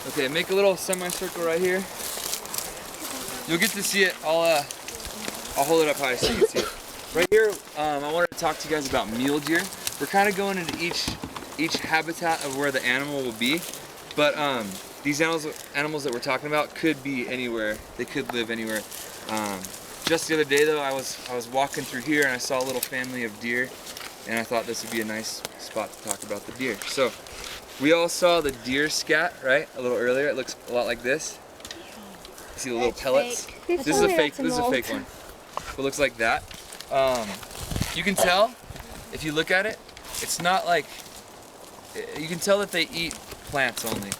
Okay, make a little semicircle right here. You'll get to see it. I'll hold it up high so you can see it. Right here, I wanted to talk to you guys about mule deer. We're kind of going into each habitat of where the animal will be, but these animals that we're talking about could be anywhere. They could live anywhere. Just the other day though, I was walking through here and I saw a little family of deer, and I thought this would be a nice spot to talk about the deer. So we all saw the deer scat, right? A little earlier. It looks a lot like this. You see the little pellets? This is a fake one. It looks like that. You can tell if you look at it, it's not like, you can tell that they eat plants only.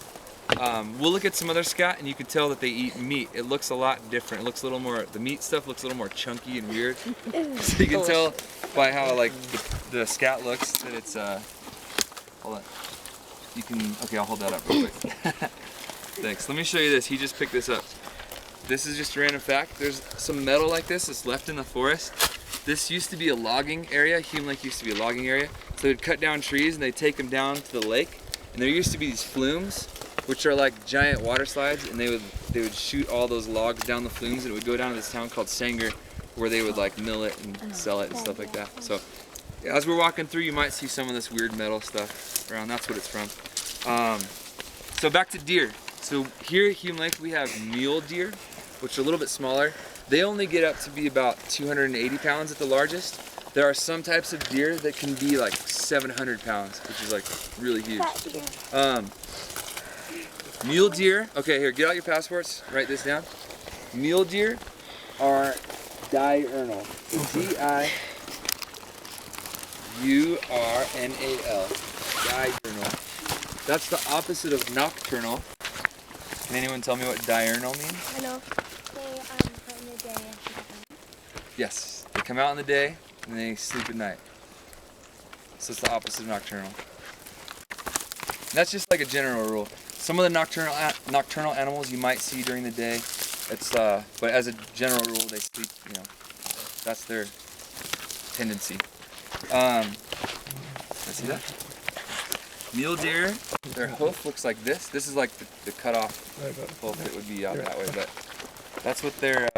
We'll look at some other scat and you can tell that they eat meat. It looks a lot different. It looks a little more, the meat stuff looks a little more chunky and weird. So you can tell by how like the scat looks that it's, hold on. You can, okay, I'll hold that up real quick. Thanks. Let me show you this. He just picked this up. This is just a random fact. There's some metal like this that's left in the forest. This used to be a logging area. Hume Lake used to be a logging area. So they'd cut down trees and they'd take them down to the lake. And there used to be these flumes, which are like giant water slides, and they would shoot all those logs down the flumes, and it would go down to this town called Sanger, where they would like mill it and sell it and stuff like that. So as we're walking through, you might see some of this weird metal stuff around. That's what it's from. So back to deer. So here at Hume Lake, we have mule deer, which are a little bit smaller. They only get up to be about 280 pounds at the largest. There are some types of deer that can be like 700 pounds, which is like really huge. Mule deer, okay, here, get out your passports, write this down. Mule deer are diurnal. D-I-U-R-N-A-L. Diurnal. That's the opposite of nocturnal. Can anyone tell me what diurnal means? I know. They come in the day and sleep at night. Yes, they come out in the day and they sleep at night. So it's the opposite of nocturnal. And that's just like a general rule. Some of the nocturnal animals you might see during the day. It's but as a general rule, they sleep. You know, that's their tendency. Let's see that. Mule deer, their hoof looks like this. This is like the cut off hoof that would be out that way, but that's what their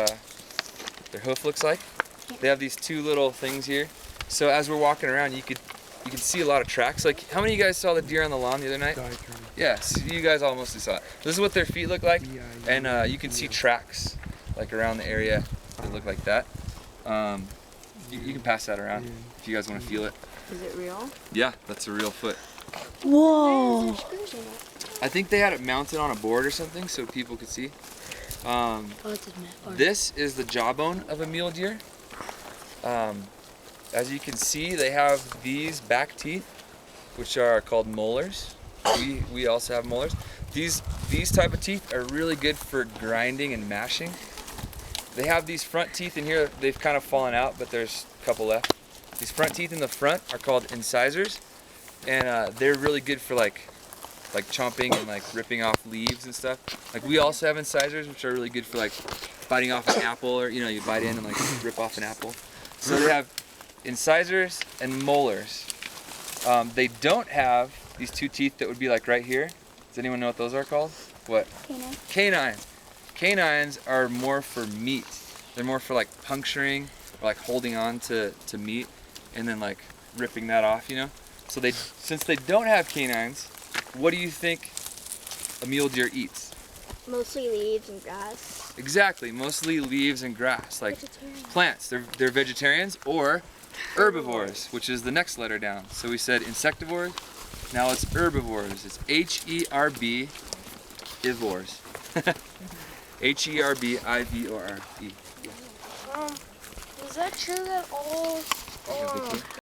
hoof looks like. They have these two little things here. So as we're walking around, you can see a lot of tracks. Like, how many of you guys saw the deer on the lawn the other night? Yes, you guys all mostly saw it. This is what their feet look like, and you can see tracks like around the area that look like that. You can pass that around if you guys want to feel it. Is it real? Yeah, that's a real foot. Whoa! I think they had it mounted on a board or something so people could see. This is the jawbone of a mule deer. As you can see, they have these back teeth, which are called molars. We also have molars. These type of teeth are really good for grinding and mashing. They have these front teeth in here. They've kind of fallen out, but there's a couple left. These front teeth in the front are called incisors, and they're really good for like chomping and like ripping off leaves and stuff. Like we also have incisors, which are really good for like biting off an apple, or you know, you bite in and like rip off an apple. So they have incisors and molars. They don't have these two teeth that would be like right here. Does anyone know what those are called? What? Canine. Canines. Canines are more for meat. They're more for like puncturing or like holding on to meat and then like ripping that off, you know? So since they don't have canines, what do you think a mule deer eats? Mostly leaves and grass. Exactly, mostly leaves and grass, like Vegetarian. plants. They're vegetarians or herbivores, which is the next letter down. So we said insectivores, now it's herbivores. It's H-E-R-B, ivores. H-E-R-B-I-V-O-R-E. Is that true that all